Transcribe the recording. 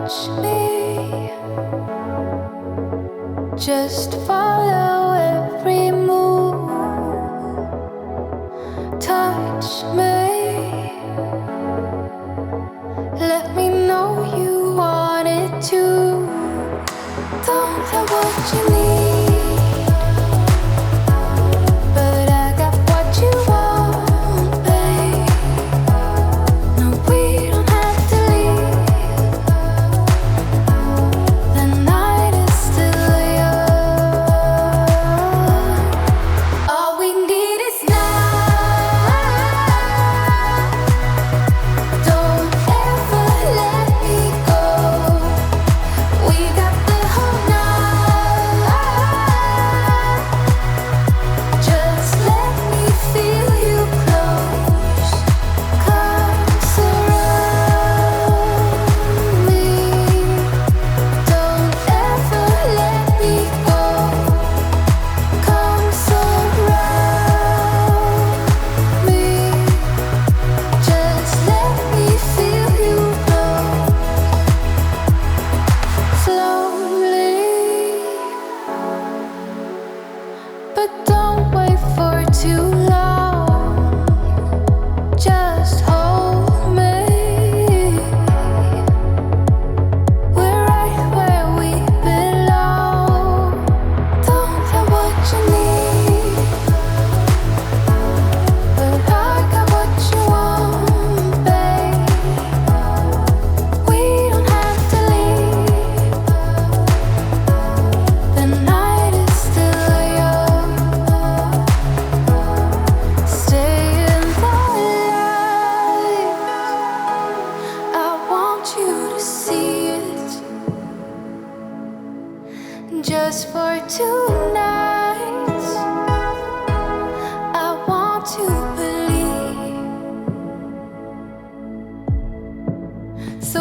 touch me, just follow every move. Touch me, let me know you want it too. Don't have what you need, but I got what you want, babe. No, we don't have to leave. The night is still young. All we need is now. Don't ever let me go. We got the whole night. Just let me feel you close. Come surround me. Don't ever let me go. Come surround me. Just let me feel you close. Slowly, but don't wait for too long. Just hold me. We're right where we belong. Don't have what you need, but I got what you want, babe. We don't have to leave. The night is still young. Stay in the light. I want you to see it. Just for tonight, I want to believe. So